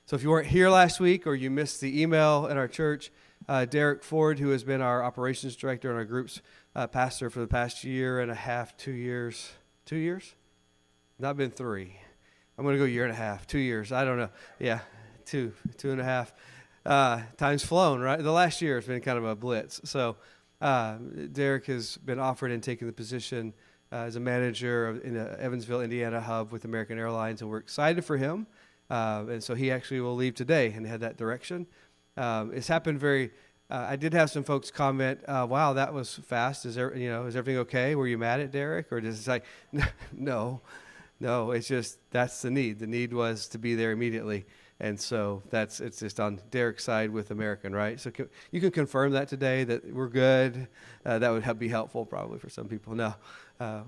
So if you weren't here last week or you missed the email in our church, Derrick Ford, who has been our operations director and our group's pastor for the past year and a half, 2 years, 2 years? Not been 3. I'm going to go year and a half, 2 years. I don't know. Yeah, two and a half. Time's flown, right? The last year has been kind of a blitz. So Derrick has been offered and taken the position as a manager in the Evansville, Indiana hub with American Airlines, and we're excited for him. And so he actually will leave today and head that direction. It's happened very. I did have some folks comment, "Wow, that was fast. Is everything okay? Were you mad at Derrick, or just like, no, it's just that's the need. The need was to be there immediately, and so it's just on Derrick's side with American, right? So you can confirm that today that we're good. That would be helpful probably for some people. No,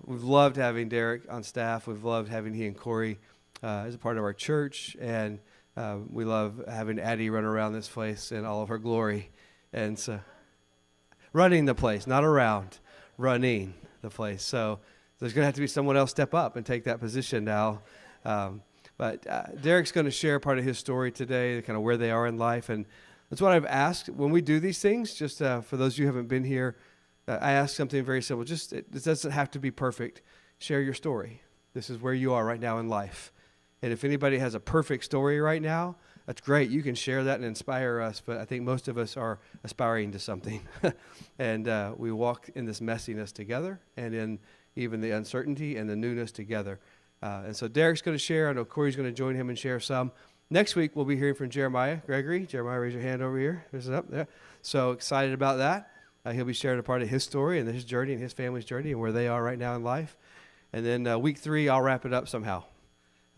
we've loved having Derrick on staff. We've loved having he and Corey as a part of our church, and we love having Addie run around this place in all of her glory. And so, running the place, not around, running the place. So there's going to have to be someone else step up and take that position now. But Derrick's going to share part of his story today, kind of where they are in life. And that's what I've asked when we do these things. Just for those of you who haven't been here, I ask something very simple. It doesn't have to be perfect. Share your story. This is where you are right now in life. And if anybody has a perfect story right now, that's great. You can share that and inspire us. But I think most of us are aspiring to something. And we walk in this messiness together and in even the uncertainty and the newness together. And so Derrick's going to share. I know Corey's going to join him and share some. Next week, we'll be hearing from Jeremiah Gregory. Jeremiah, raise your hand over here. There's it up there. So excited about that. He'll be sharing a part of his story and his journey and his family's journey and where they are right now in life. And then week 3, I'll wrap it up somehow.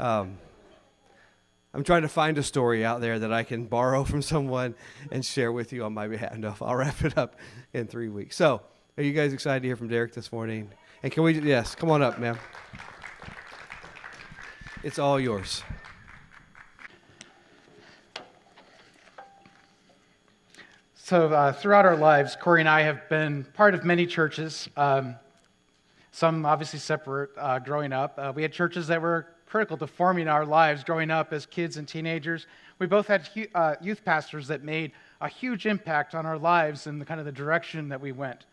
I'm trying to find a story out there that I can borrow from someone and share with you on my behalf. No, I'll wrap it up in 3 weeks. So, are you guys excited to hear from Derrick this morning? And can we, yes, come on up, ma'am. It's all yours. So, throughout our lives, Corey and I have been part of many churches, some obviously separate growing up. We had churches that were critical to forming our lives growing up as kids and teenagers. We both had youth pastors that made a huge impact on our lives and the direction that we went.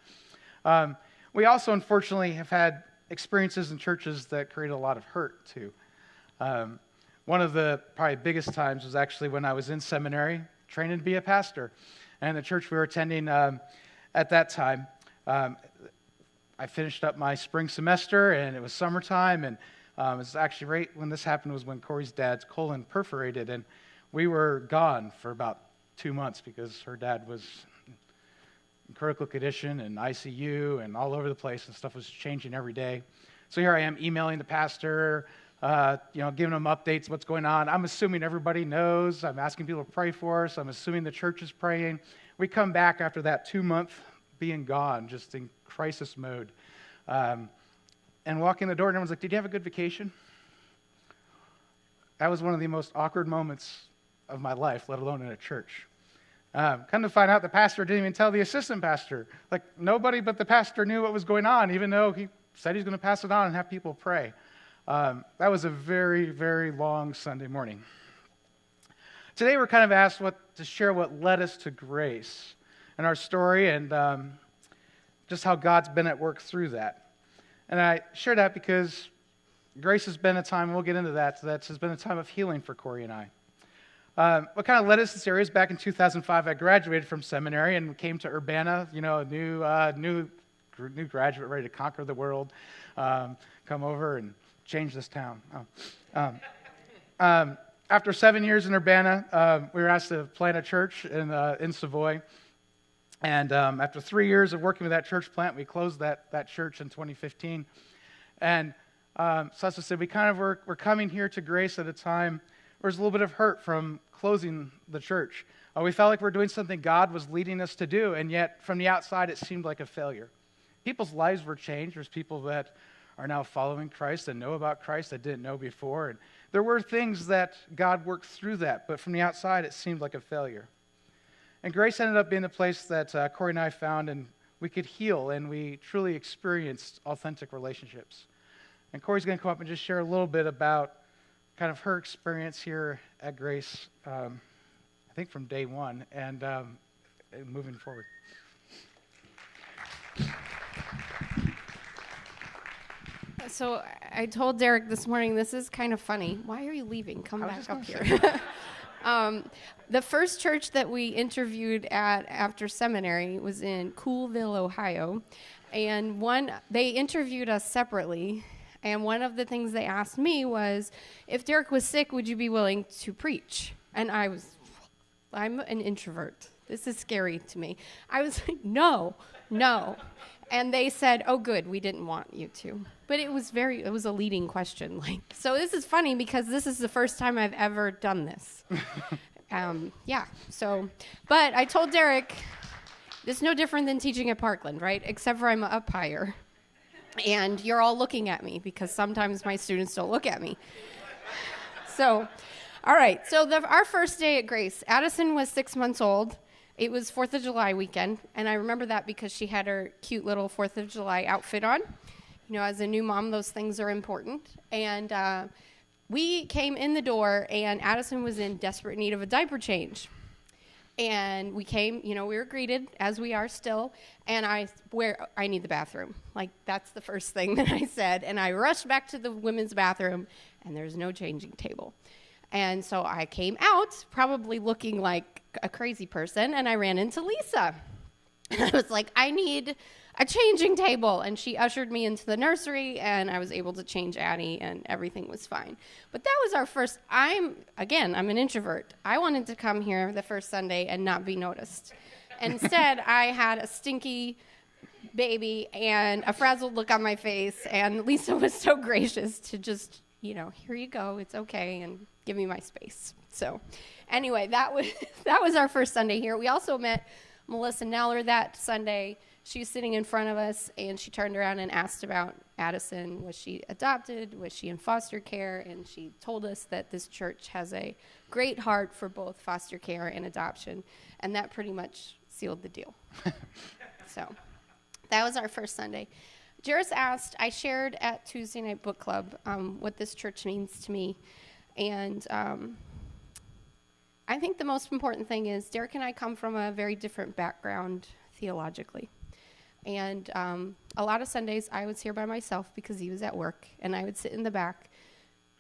We also, unfortunately, have had experiences in churches that created a lot of hurt, too. One of the probably biggest times was actually when I was in seminary, training to be a pastor. And the church we were attending at that time, I finished up my spring semester, and it was summertime, and it was actually right when this happened was when Corey's dad's colon perforated, and we were gone for about 2 months because her dad was in critical condition and ICU and all over the place, and stuff was changing every day. So here I am emailing the pastor, giving him updates, what's going on. I'm assuming everybody knows. I'm asking people to pray for us. I'm assuming the church is praying. We come back after that 2-month being gone, just in crisis mode. And walk in the door, and everyone's like, "Did you have a good vacation?" That was one of the most awkward moments of my life, let alone in a church. Come to find out, the pastor didn't even tell the assistant pastor. Like, nobody but the pastor knew what was going on, even though he said he's going to pass it on and have people pray. That was a very, very long Sunday morning. Today, we're kind of asked to share what led us to grace and our story, and just how God's been at work through that. And I share that because grace has been a time, and we'll get into that has been a time of healing for Corey and I. What kind of led us to this area is back in 2005, I graduated from seminary and came to Urbana, a new graduate ready to conquer the world, come over and change this town. After 7 years in Urbana, we were asked to plant a church in Savoy. And after 3 years of working with that church plant, we closed that church in 2015. And so as I said, we we're coming here to Grace at a time where there's a little bit of hurt from closing the church. We felt like we're doing something God was leading us to do, and yet from the outside it seemed like a failure. People's lives were changed. There's people that are now following Christ and know about Christ that didn't know before. And there were things that God worked through that, but from the outside it seemed like a failure. And Grace ended up being the place that Corey and I found, and we could heal, and we truly experienced authentic relationships. And Corey's going to come up and just share a little bit about kind of her experience here at Grace, I think from day one, and moving forward. So I told Derrick this morning, this is kind of funny. Why are you leaving? Come back up here. The first church that we interviewed at after seminary was in Coolville, Ohio. And they interviewed us separately. And one of the things they asked me was, if Derrick was sick, would you be willing to preach? And I'm an introvert. This is scary to me. I was like, no. And they said, oh, good, we didn't want you to. But it was a leading question. So this is funny because this is the first time I've ever done this. But I told Derrick, it's no different than teaching at Parkland, right? Except for I'm up higher. And you're all looking at me because sometimes my students don't look at me. So, all right. So our first day at Grace, Addison was 6 months old. It was 4th of July weekend, and I remember that because she had her cute little 4th of July outfit on. You know, as a new mom, those things are important. And we came in the door, and Addison was in desperate need of a diaper change. And we came, we were greeted, as we are still, and I need the bathroom. That's the first thing that I said. And I rushed back to the women's bathroom, and there's no changing table. And so I came out, probably looking like a crazy person, and I ran into Lisa. And I was like, I need a changing table. And she ushered me into the nursery, and I was able to change Addie, and everything was fine. But that was our first, I'm an introvert. I wanted to come here the first Sunday and not be noticed. Instead, I had a stinky baby and a frazzled look on my face, and Lisa was so gracious to just, here you go, it's okay, and give me my space. So anyway, that was our first Sunday here. We also met Melissa Neller that Sunday. She was sitting in front of us, and she turned around and asked about Addison. Was she adopted? Was she in foster care? And she told us that this church has a great heart for both foster care and adoption, and that pretty much sealed the deal. So that was our first Sunday. Jairus asked, I shared at Tuesday Night Book Club what this church means to me. And I think the most important thing is Derrick and I come from a very different background theologically. And a lot of Sundays I was here by myself because he was at work, and I would sit in the back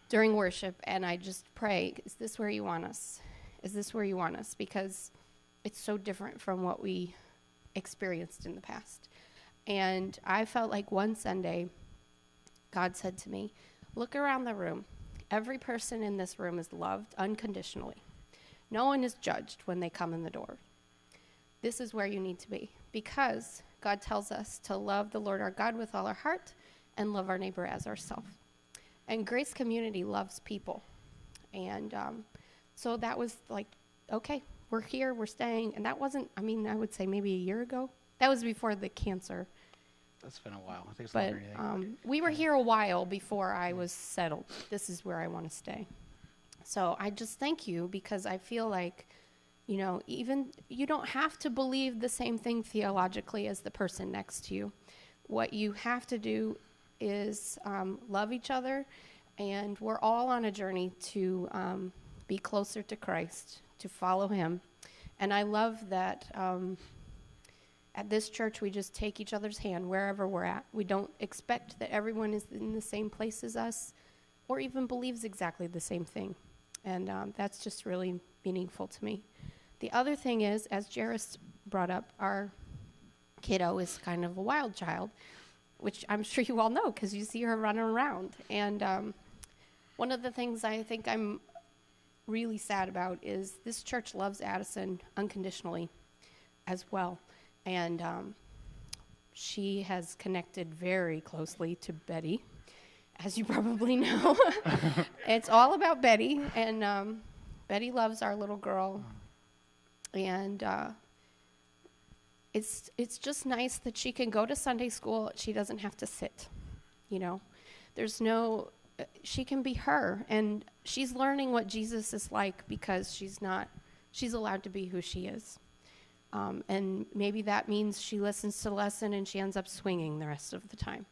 during worship, and I just pray, is this where you want us? Is this where you want us? Because it's so different from what we experienced in the past. And I felt like one Sunday, God said to me, look around the room. Every person in this room is loved unconditionally. No one is judged when they come in the door. This is where you need to be, because God tells us to love the Lord our God with all our heart and love our neighbor as ourselves. And Grace Community loves people. And so that was like, okay, we're here, we're staying. And that wasn't, I would say maybe a year ago. That was before the cancer. That's been a while. I think it's longer than anything. We were here a while before I was settled. This is where I want to stay. So I just thank you, because I feel like, even you don't have to believe the same thing theologically as the person next to you. What you have to do is love each other, and we're all on a journey to be closer to Christ, to follow him. And I love that at this church, we just take each other's hand wherever we're at. We don't expect that everyone is in the same place as us or even believes exactly the same thing. And that's just really meaningful to me. The other thing is, as Jairus brought up, our kiddo is kind of a wild child, which I'm sure you all know because you see her running around. And one of the things I think I'm really sad about is this church loves Addison unconditionally as well. And she has connected very closely to Betty, as you probably know. It's all about Betty, and Betty loves our little girl. And it's just nice that she can go to Sunday school. She doesn't have to sit, she can be her, and she's learning what Jesus is like because she's allowed to be who she is. And maybe that means she listens to the lesson and she ends up swinging the rest of the time.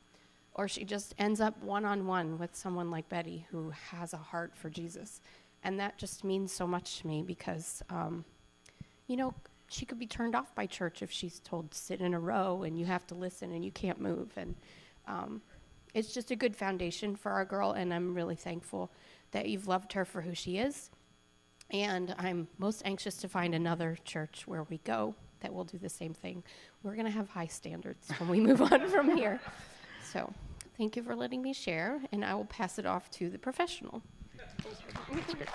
or she just ends up one-on-one with someone like Betty who has a heart for Jesus. And that just means so much to me because, she could be turned off by church if she's told to sit in a row and you have to listen and you can't move. And it's just a good foundation for our girl, and I'm really thankful that you've loved her for who she is. And I'm most anxious to find another church where we go that will do the same thing. We're going to have high standards when we move on from here. So thank you for letting me share, and I will pass it off to the professional. That's great.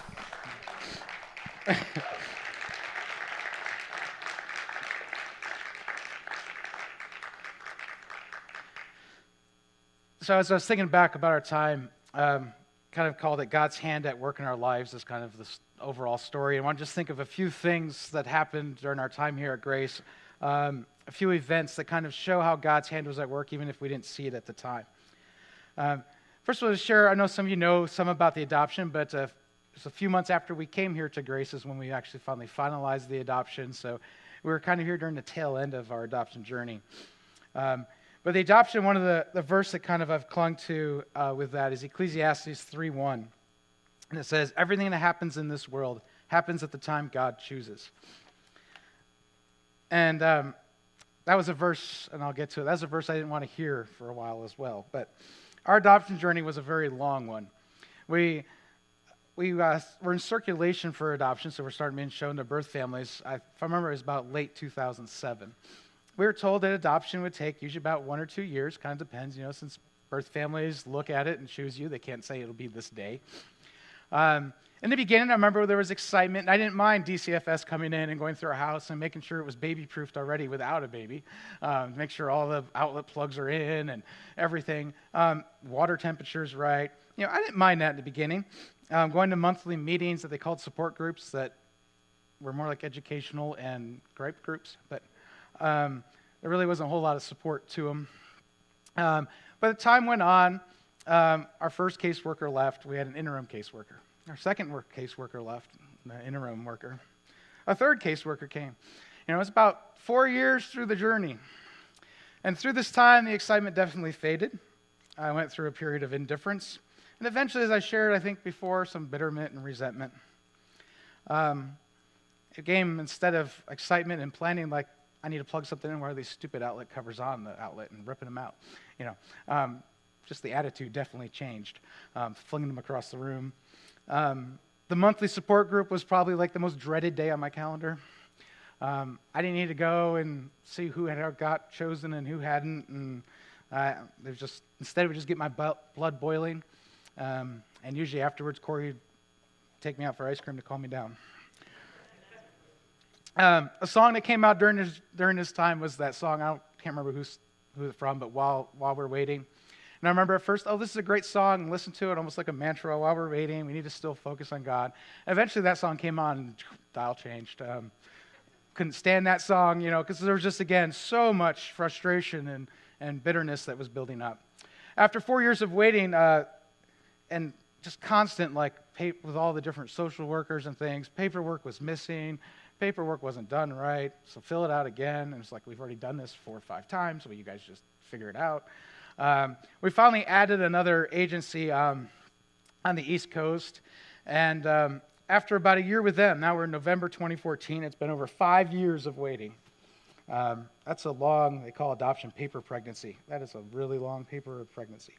So as I was thinking back about our time, kind of called it God's hand at work in our lives is kind of this overall story. I want to just think of a few things that happened during our time here at Grace, a few events that kind of show how God's hand was at work, even if we didn't see it at the time. First of all, to share, I know some of you know some about the adoption, but just a few months after we came here to Grace is when we actually finally finalized the adoption. So we were kind of here during the tail end of our adoption journey. But the adoption, one of the verse that kind of I've clung to with that is Ecclesiastes 3:1. And it says, everything that happens in this world happens at the time God chooses. And that was a verse, and I'll get to it. That was a verse I didn't want to hear for a while as well. But our adoption journey was a very long one. We were in circulation for adoption, so we're starting being shown to birth families. If I remember, it was about late 2007. We were told that adoption would take usually about 1 or 2 years, kind of depends, since birth families look at it and choose you, they can't say it'll be this day. In the beginning, I remember there was excitement, and I didn't mind DCFS coming in and going through our house and making sure it was baby-proofed already without a baby, make sure all the outlet plugs are in and everything, water temperature's right. I didn't mind that in the beginning. Going to monthly meetings that they called support groups that were more like educational and gripe groups, but there really wasn't a whole lot of support to them. But the time went on. Our first caseworker left. We had an interim caseworker. Our second caseworker left, the interim worker. A third caseworker came. It was about 4 years through the journey. And through this time, the excitement definitely faded. I went through a period of indifference. And eventually, as I shared, I think before, some bitterment and resentment. It came instead of excitement and planning, like, I need to plug something in. Why are these stupid outlet covers on the outlet and ripping them out? Just the attitude definitely changed, flinging them across the room. The monthly support group was probably like the most dreaded day on my calendar. I didn't need to go and see who had got chosen and who hadn't. And instead, it would just get my blood boiling. And usually afterwards, Corey would take me out for ice cream to calm me down. A song that came out during this time was that song. I can't remember who it's from, but while we're waiting. And I remember at first, this is a great song, and listen to it almost like a mantra while we're waiting. We need to still focus on God. And eventually that song came on, and dial changed. Couldn't stand that song, because there was just, again, so much frustration and bitterness that was building up. After 4 years of waiting, and just constant, with all the different social workers and things, paperwork was missing. Paperwork wasn't done right, so fill it out again. And it's like, we've already done this 4 or 5 times, so you guys just figure it out. We finally added another agency on the East Coast, and after about a year with them, now we're in November 2014, it's been over 5 years of waiting. That's a long, they call adoption paper pregnancy. That is a really long paper pregnancy.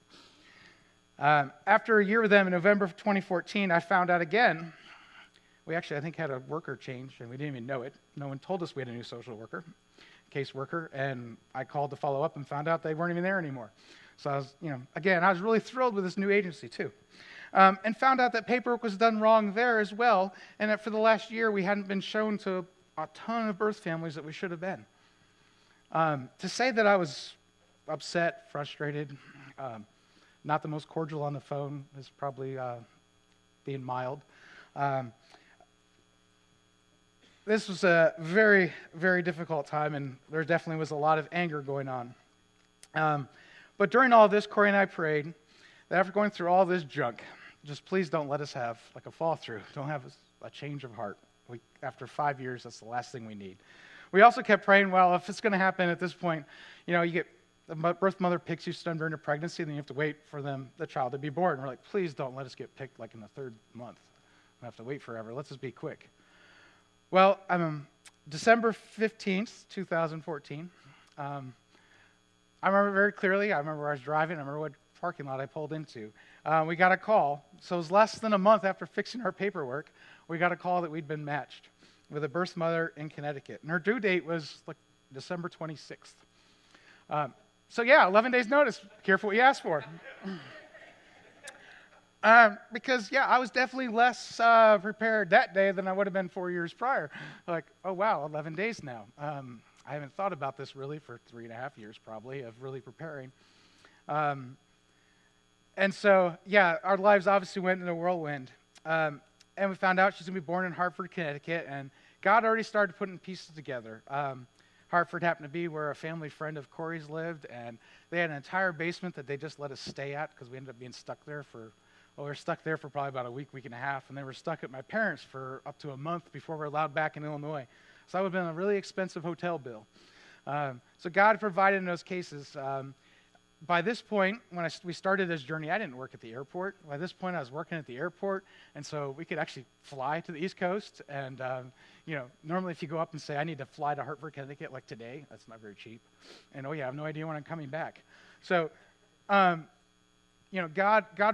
After a year with them in November of 2014, I found out again, we actually, I think, had a worker change, and we didn't even know it. No one told us we had a new social worker, caseworker, and I called to follow up and found out they weren't even there anymore. So I was, I was really thrilled with this new agency, too. And found out that paperwork was done wrong there as well, and that for the last year, we hadn't been shown to a ton of birth families that we should have been. To say that I was upset, frustrated, not the most cordial on the phone is probably being mild. This was a very, very difficult time, and there definitely was a lot of anger going on. But during all this, Corey and I prayed that after going through all this junk, just please don't let us have a fall through. Don't have a change of heart. After 5 years, that's the last thing we need. We also kept praying, well, if it's going to happen at this point, you get the birth mother picks you sometime during a pregnancy, and then you have to wait for the child to be born. And we're like, please don't let us get picked like in the third month. We have to wait forever. Let's just be quick. Well, December 15th, 2014. I remember very clearly. I remember where I was driving. I remember what parking lot I pulled into. We got a call. So it was less than a month after fixing our paperwork, we got a call that we'd been matched with a birth mother in Connecticut. And her due date was like December 26th. So yeah, 11 days notice. Careful what you ask for. Because, yeah, I was definitely less prepared that day than I would have been 4 years prior. Like, oh, wow, 11 days now. I haven't thought about this really for 3.5 years probably of really preparing. And so, yeah, our lives obviously went in a whirlwind. And we found out she's going to be born in Hartford, Connecticut, and God already started putting pieces together. Hartford happened to be where a family friend of Corey's lived, and they had an entire basement that they just let us stay at because we ended up being stuck there we were stuck there for probably about a week and a half, and they were stuck at my parents' for up to a month before we were allowed back in Illinois. So that would have been a really expensive hotel bill. So God provided in those cases. By this point, when we started this journey, I didn't work at the airport. By this point, I was working at the airport, and so we could actually fly to the East Coast. And normally if you go up and say, I need to fly to Hartford, Connecticut, like today, that's not very cheap. And oh yeah, I have no idea when I'm coming back. So, God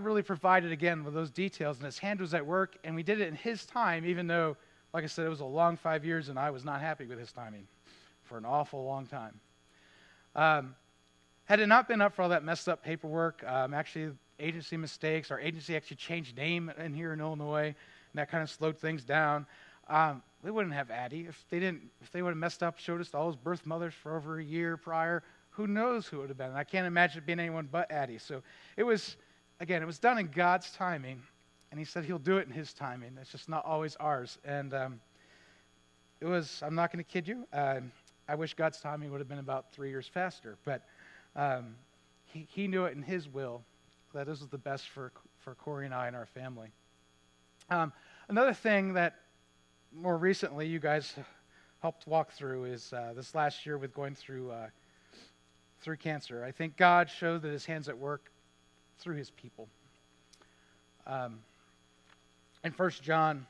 really provided again with those details, and His hand was at work, and we did it in His time, even though, like I said, it was a long 5 years, and I was not happy with His timing for an awful long time. Had it not been up for all that messed up paperwork, actually agency mistakes, our agency actually changed name in here in Illinois, and that kind of slowed things down. We wouldn't have Addie if they would have messed up, showed us all those birth mothers for over a year prior. Who knows who it would have been? I can't imagine it being anyone but Addie. So it was done in God's timing, and He said He'll do it in His timing. It's just not always ours. And I'm not going to kid you, I wish God's timing would have been about 3 years faster, but he knew it in His will that this was the best for Corey and I and our family. Another thing that more recently you guys helped walk through is this last year with going through cancer. I think God showed that His hand's at work through His people. In 1 John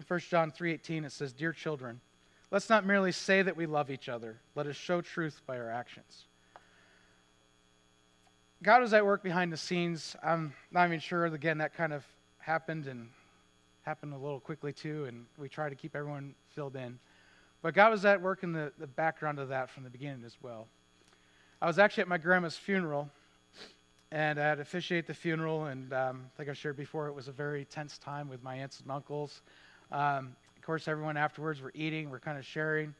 3:18 it says, "Dear children, let's not merely say that we love each other. Let us show truth by our actions." God was at work behind the scenes. I'm not even sure, again, that kind of happened a little quickly too, and we try to keep everyone filled in. But God was at work in the background of that from the beginning as well. I was actually at my grandma's funeral, and I had to officiate the funeral, and like I shared before, it was a very tense time with my aunts and uncles. Of course, everyone afterwards were eating, we're kind of sharing,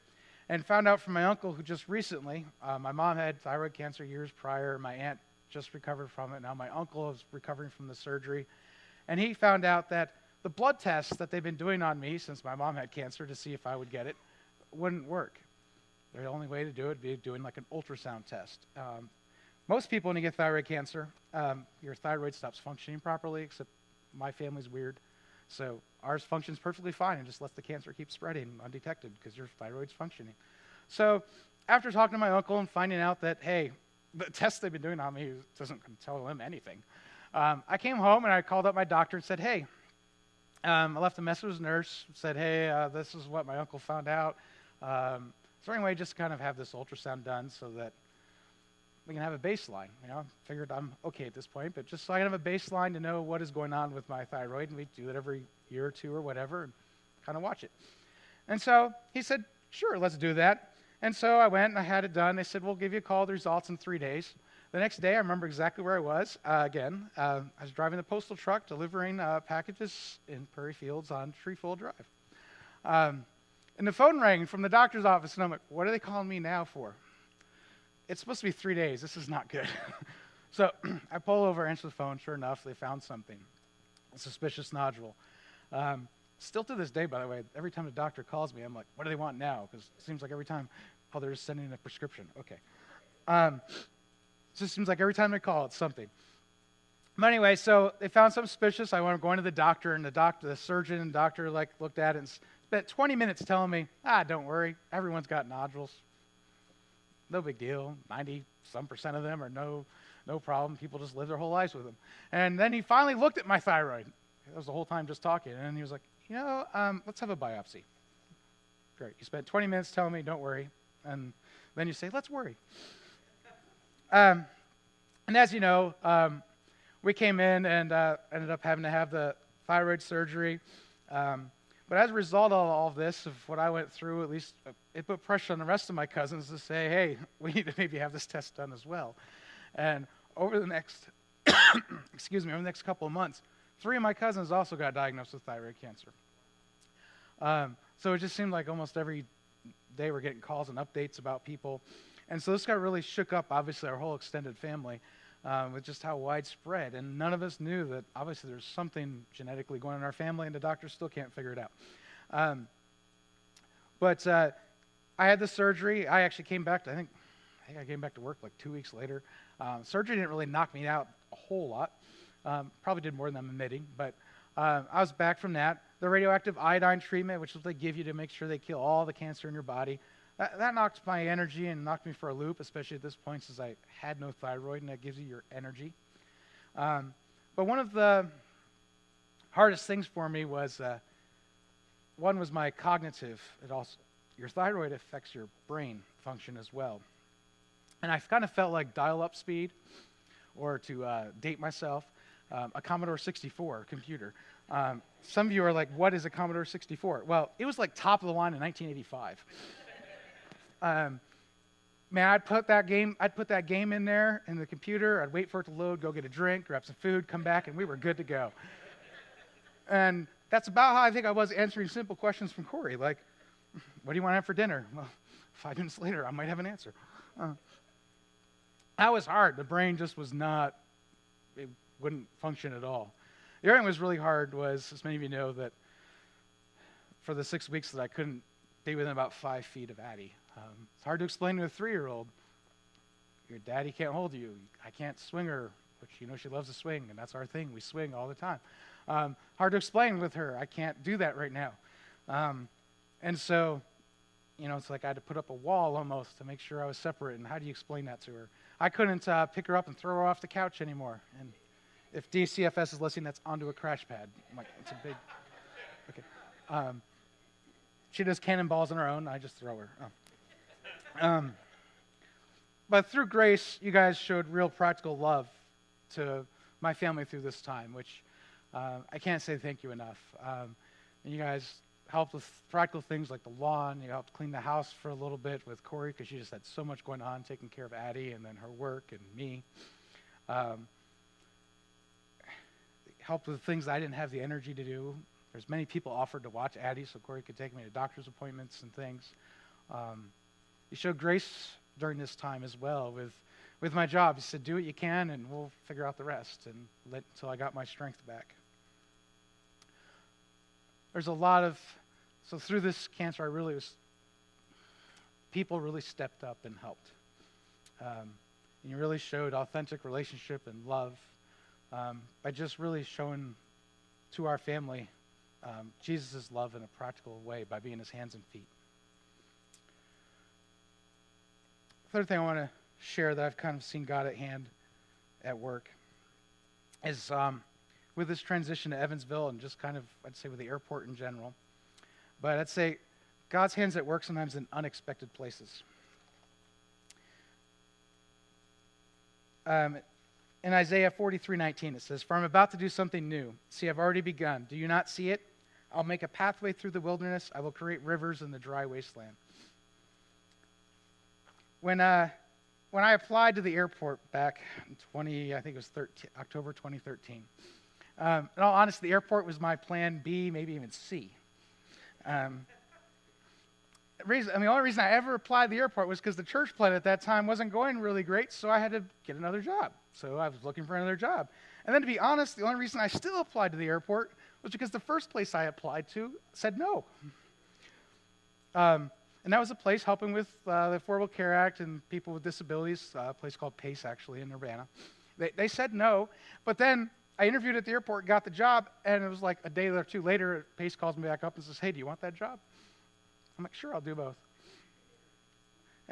and found out from my uncle who just recently, my mom had thyroid cancer years prior, my aunt just recovered from it, now my uncle is recovering from the surgery, and he found out that the blood tests that they've been doing on me since my mom had cancer to see if I would get it wouldn't work. The only way to do it would be doing like an ultrasound test. Most people, when you get thyroid cancer, your thyroid stops functioning properly, except my family's weird. So ours functions perfectly fine and just lets the cancer keep spreading undetected because your thyroid's functioning. So after talking to my uncle and finding out that, hey, the test they've been doing on me doesn't tell them anything, I came home and I called up my doctor and said, hey, I left a message with a nurse, said, hey, this is what my uncle found out. Is there any way just to kind of have this ultrasound done so that we can have a baseline? Figured I'm okay at this point, but just so I can have a baseline to know what is going on with my thyroid, and we do it every year or two or whatever, and kind of watch it. And so he said, sure, let's do that. And so I went and I had it done. They said, we'll give you a call, the results in 3 days. The next day, I remember exactly where I was. I was driving the postal truck, delivering packages in Prairie Fields on Trefoil Drive. And the phone rang from the doctor's office, and I'm like, what are they calling me now for? It's supposed to be 3 days. This is not good. So I pull over, answer the phone. Sure enough, they found something, a suspicious nodule. Still to this day, by the way, every time the doctor calls me, I'm like, what do they want now? Because it seems like every time, they're just sending a prescription. Okay. It just seems like every time they call, it's something. But anyway, so they found something suspicious. I went going to the doctor, and the surgeon and doctor looked at it and spent 20 minutes telling me, don't worry, everyone's got nodules. no big deal. 90-some% of them are no problem. People just live their whole lives with them. And then he finally looked at my thyroid. That was the whole time just talking. And he was like, let's have a biopsy. Great. You spent 20 minutes telling me, don't worry. And then you say, let's worry. And as you know, we came in and ended up having to have the thyroid surgery. But as a result of all of this, of what I went through, at least it put pressure on the rest of my cousins to say, hey, we need to maybe have this test done as well. And over the next, over the next couple of months, 3 of my cousins also got diagnosed with thyroid cancer. So it just seemed like almost every day we're getting calls and updates about people. And so this got really shook up, obviously, our whole extended family with just how widespread. And none of us knew that, obviously, there's something genetically going on in our family, and the doctors still can't figure it out. But I had the surgery. I actually came back to, I think I came back to work like 2 weeks later. Surgery didn't really knock me out a whole lot. Probably did more than I'm admitting, but I was back from that. The radioactive iodine treatment, which is what they give you to make sure they kill all the cancer in your body, that knocked my energy and knocked me for a loop, especially at this point since I had no thyroid, and that gives you your energy. But one of the hardest things for me was, one was my cognitive. Your thyroid affects your brain function as well. And I kind of felt like dial-up speed, or to date myself, a Commodore 64 computer. Some of you are like, what is a Commodore 64? Well, it was like top of the line in 1985. Man, I'd put that game in there in the computer. I'd wait for it to load, go get a drink, grab some food, come back, and we were good to go. And that's about how I think I was answering simple questions from Corey, like, what do you want to have for dinner? Well, 5 minutes later, I might have an answer. That was hard. The brain just was not, it wouldn't function at all. The other thing that was really hard was, as many of you know, that for the 6 weeks that I couldn't be within about 5 feet of Addie. It's hard to explain to a 3-year-old. Your daddy can't hold you. I can't swing her, which she loves to swing, and that's our thing. We swing all the time. Hard to explain with her. I can't do that right now. And so, it's like I had to put up a wall almost to make sure I was separate. And how do you explain that to her? I couldn't pick her up and throw her off the couch anymore. And if DCFS is listening, that's onto a crash pad. I'm like, it's a big, okay. She does cannonballs on her own. I just throw her. But through grace, you guys showed real practical love to my family through this time, which I can't say thank you enough. And you guys helped with practical things like the lawn. You helped clean the house for a little bit with Corey because she just had so much going on, taking care of Addie and then her work and me. Helped with things I didn't have the energy to do. There's many people offered to watch Addie so Corey could take me to doctor's appointments and things. You showed grace during this time as well with my job. You said, do what you can and we'll figure out the rest, and until I got my strength back. There's a lot of, so through this cancer, people really stepped up and helped. And you really showed authentic relationship and love by just really showing to our family Jesus' love in a practical way by being his hands and feet. Third thing I want to share that I've kind of seen God at hand at work is with this transition to Evansville and just kind of, I'd say, with the airport in general. But I'd say God's hands at work sometimes in unexpected places. In Isaiah 43:19, it says, "For I'm about to do something new. See, I've already begun. Do you not see it? I'll make a pathway through the wilderness. I will create rivers in the dry wasteland." When I applied to the airport back in October 2013, in all honesty, the airport was my plan B, maybe even C. The only reason I ever applied to the airport was because the church plan at that time wasn't going really great, so I had to get another job. So I was looking for another job. And then to be honest, the only reason I still applied to the airport was because the first place I applied to said no. And that was a place helping with the Affordable Care Act and people with disabilities, a place called PACE, actually, in Urbana. They said no, but then I interviewed at the airport, got the job, and it was like a day or two later, PACE calls me back up and says, "Hey, do you want that job?" I'm like, "Sure, I'll do both."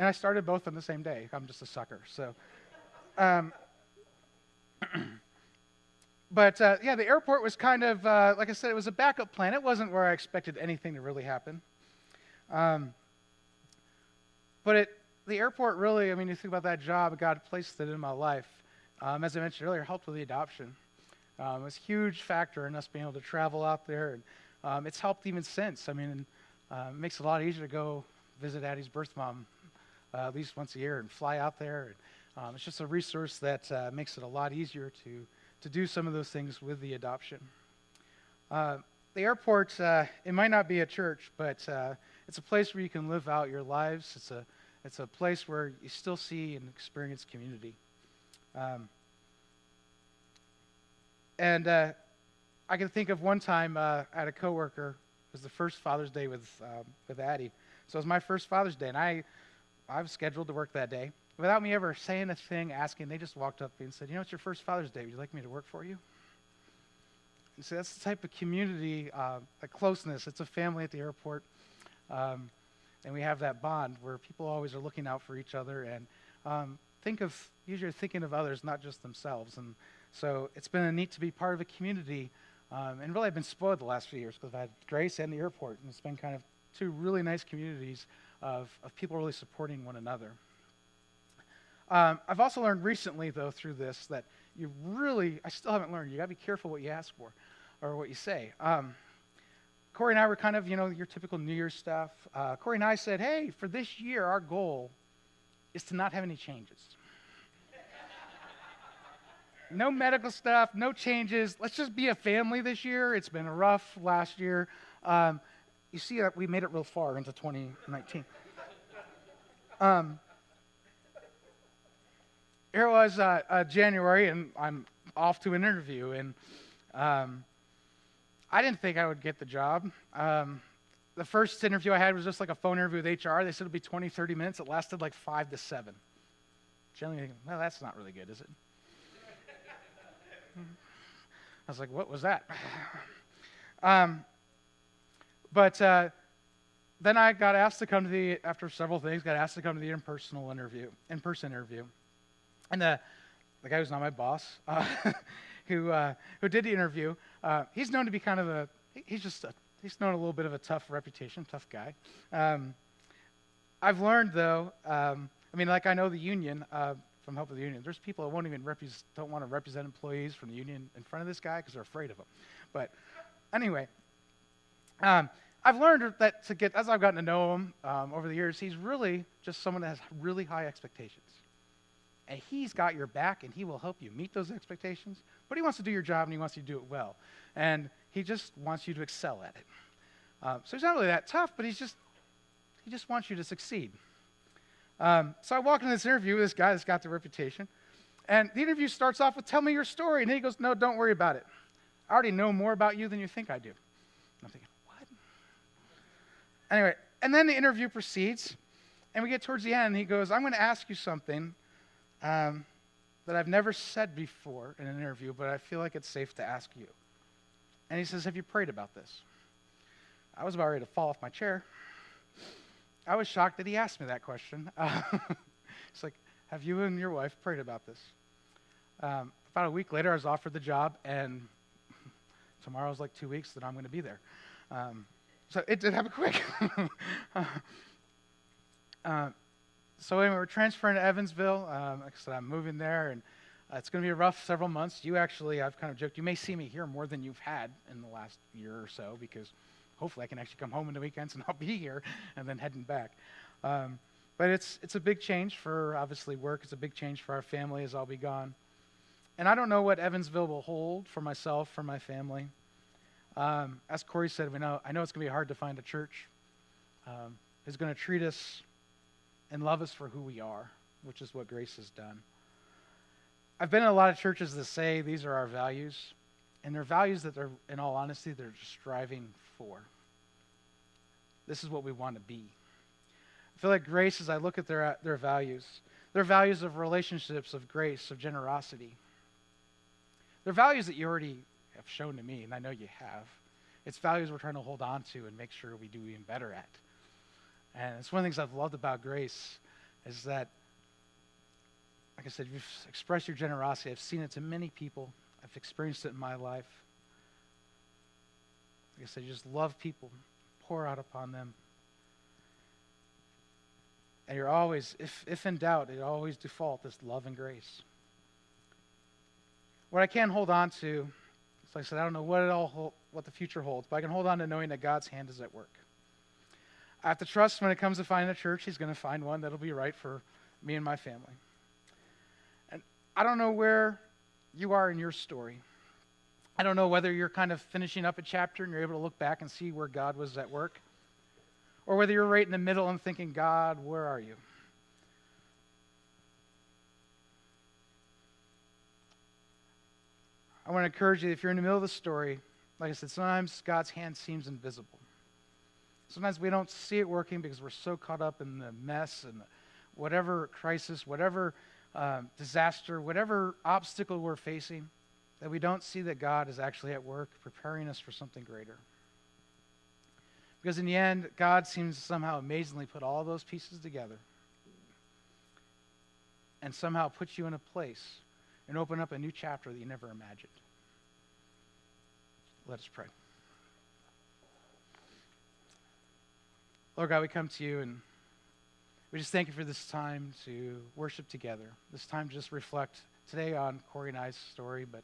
And I started both on the same day. I'm just a sucker. So, um, yeah, the airport was kind of, like I said, it was a backup plan. It wasn't where I expected anything to really happen. The airport really, I mean, you think about that job, God placed it in my life. As I mentioned earlier, helped with the adoption. It was a huge factor in us being able to travel out there. And it's helped even since. I mean, it makes it a lot easier to go visit Addie's birth mom at least once a year and fly out there. And it's just a resource that makes it a lot easier to do some of those things with the adoption. The airport, it might not be a church, but it's a place where you can live out your lives. It's a place where you still see and experience community. I can think of one time I had a coworker. It was the first Father's Day with Addie. So it was my first Father's Day, and I was scheduled to work that day. Without me ever saying a thing, asking, they just walked up to me and said, "You know, it's your first Father's Day. Would you like me to work for you?" And so that's the type of community, a closeness. It's a family at the airport. And we have that bond where people always are looking out for each other and usually thinking of others, not just themselves. And so it's been neat to be part of a community. And really I've been spoiled the last few years because I've had Grace and the airport. And it's been kind of two really nice communities of people really supporting one another. I've also learned recently, though, through this that I still haven't learned, you got to be careful what you ask for or what you say. Corey and I were kind of, your typical New Year's stuff. Corey and I said, hey, for this year, our goal is to not have any changes. No medical stuff, no changes. Let's just be a family this year. It's been rough last year. You see, we made it real far into 2019. Here was January, and I'm off to an interview, and I didn't think I would get the job. The first interview I had was just like a phone interview with HR. They said it'd be 20, 30 minutes. It lasted like 5 to 7. Generally thinking, well, that's not really good, is it? I was like, what was that? Then I got asked to come to after several things, got asked to come to the in-person interview. And the guy who's not my boss, who did the interview, he's known to be kind of he's known a little bit of a tough reputation, tough guy. I've learned though, I know the union, from Help with the Union, there's people that don't want to represent employees from the union in front of this guy because they're afraid of him. But anyway, I've learned that as I've gotten to know him over the years, he's really just someone that has really high expectations. And he's got your back, and he will help you meet those expectations. But he wants to do your job, and he wants you to do it well. And he just wants you to excel at it. So he's not really that tough, but he just wants you to succeed. So I walk into this interview with this guy that's got the reputation. And the interview starts off with, tell me your story. And then he goes, no, don't worry about it. I already know more about you than you think I do. And I'm thinking, what? Anyway, and then the interview proceeds. And we get towards the end, and he goes, I'm going to ask you something that I've never said before in an interview, but I feel like it's safe to ask you. And he says, have you prayed about this? I was about ready to fall off my chair. I was shocked that he asked me that question. It's like, have you and your wife prayed about this? About a week later, I was offered the job, and tomorrow's like 2 weeks that I'm going to be there. So it did happen quick. So anyway, we're transferring to Evansville. Like I said, I'm moving there, and it's going to be a rough several months. I've kind of joked, you may see me here more than you've had in the last year or so, because hopefully I can actually come home on the weekends and I'll be here and then heading back. But it's a big change for, obviously, work. It's a big change for our family as I'll be gone. And I don't know what Evansville will hold for myself, for my family. As Corey said, I know it's going to be hard to find a church who's going to treat us and love us for who we are, which is what Grace has done. I've been in a lot of churches that say these are our values, and they're values that they're, in all honesty, they're just striving for. This is what we want to be. I feel like Grace, as I look at their values, they're values of relationships, of grace, of generosity. They're values that you already have shown to me, and I know you have. It's values we're trying to hold on to and make sure we do even better at. And it's one of the things I've loved about Grace is that, like I said, you've expressed your generosity. I've seen it to many people. I've experienced it in my life. Like I said, you just love people, pour out upon them. And you're always, if in doubt, you always default this love and grace. What I can hold on to, it's like I said, I don't know what the future holds, but I can hold on to knowing that God's hand is at work. I have to trust when it comes to finding a church, He's going to find one that'll be right for me and my family. And I don't know where you are in your story. I don't know whether you're kind of finishing up a chapter and you're able to look back and see where God was at work, or whether you're right in the middle and thinking, God, where are you? I want to encourage you, if you're in the middle of the story, like I said, sometimes God's hand seems invisible. Sometimes we don't see it working because we're so caught up in the mess and whatever crisis, whatever disaster, whatever obstacle we're facing, that we don't see that God is actually at work preparing us for something greater. Because in the end, God seems to somehow amazingly put all those pieces together and somehow put you in a place and open up a new chapter that you never imagined. Let us pray. Lord God, we come to you and we just thank you for this time to worship together. This time to just reflect today on Corey and I's story, but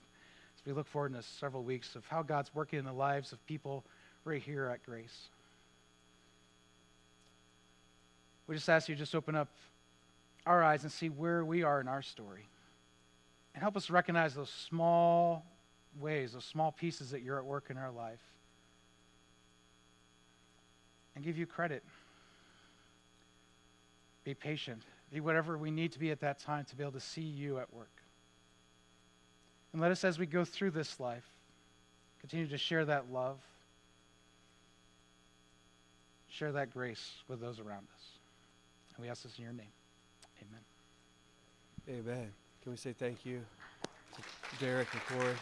as we look forward in the several weeks of how God's working in the lives of people right here at Grace. We just ask you to just open up our eyes and see where we are in our story. And help us recognize those small ways, those small pieces that you're at work in our life. And give you credit. Be patient. Be whatever we need to be at that time to be able to see you at work. And let us, as we go through this life, continue to share that love, share that grace with those around us. And we ask this in your name. Amen. Amen. Can we say thank you to Derrick and Corey?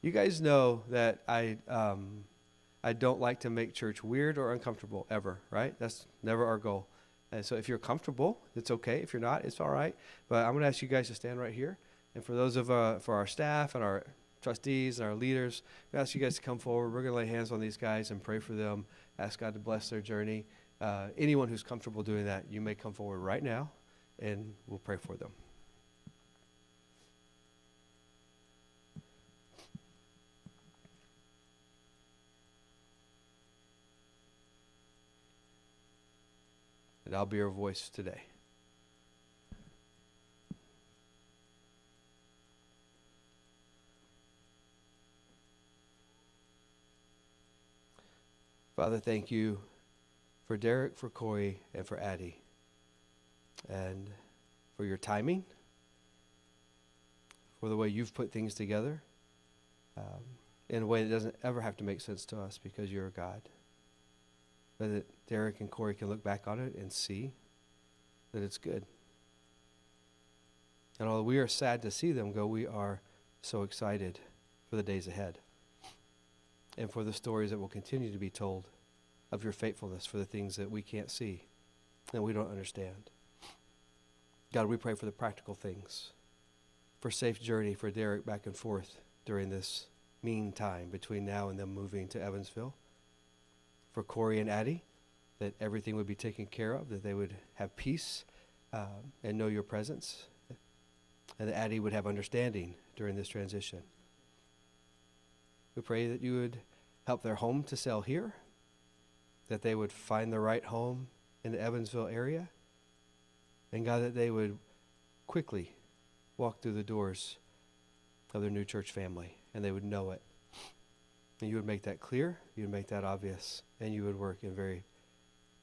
You guys know that I don't like to make church weird or uncomfortable ever, right? That's never our goal. And so if you're comfortable, it's okay. If you're not, it's all right. But I'm going to ask you guys to stand right here. And for those for our staff and our trustees and our leaders, we ask you guys to come forward. We're going to lay hands on these guys and pray for them, ask God to bless their journey. Anyone who's comfortable doing that, you may come forward right now, and we'll pray for them. And I'll be your voice today. Father, thank you for Derrick, for Corey, and for Addie, and for your timing, for the way you've put things together in a way that doesn't ever have to make sense to us because you're a God. But that Derrick and Corey can look back on it and see that it's good. And although we are sad to see them go, we are so excited for the days ahead and for the stories that will continue to be told of your faithfulness for the things that we can't see and we don't understand. God, we pray for the practical things, for safe journey for Derrick back and forth during this mean time between now and them moving to Evansville. For Corey and Addie, that everything would be taken care of, that they would have peace and know your presence, and that Addie would have understanding during this transition. We pray that you would help their home to sell here, that they would find the right home in the Evansville area, and God, that they would quickly walk through the doors of their new church family, and they would know it. And you would make that clear, you would make that obvious, and you would work in very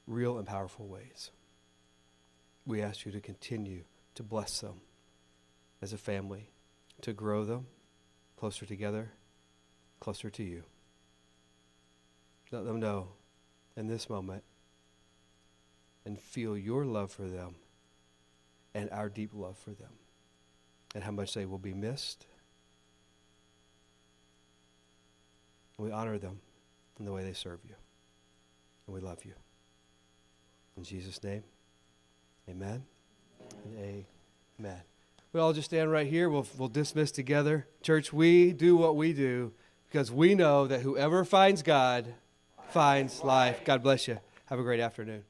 real and powerful ways. We ask you to continue to bless them as a family, to grow them closer together, closer to you. Let them know in this moment and feel your love for them and our deep love for them and how much they will be missed And we honor them in the way they serve you. And we love you. In Jesus' name, amen and amen. We'll all just stand right here. We'll dismiss together. Church, we do what we do because we know that whoever finds God finds life. God bless you. Have a great afternoon.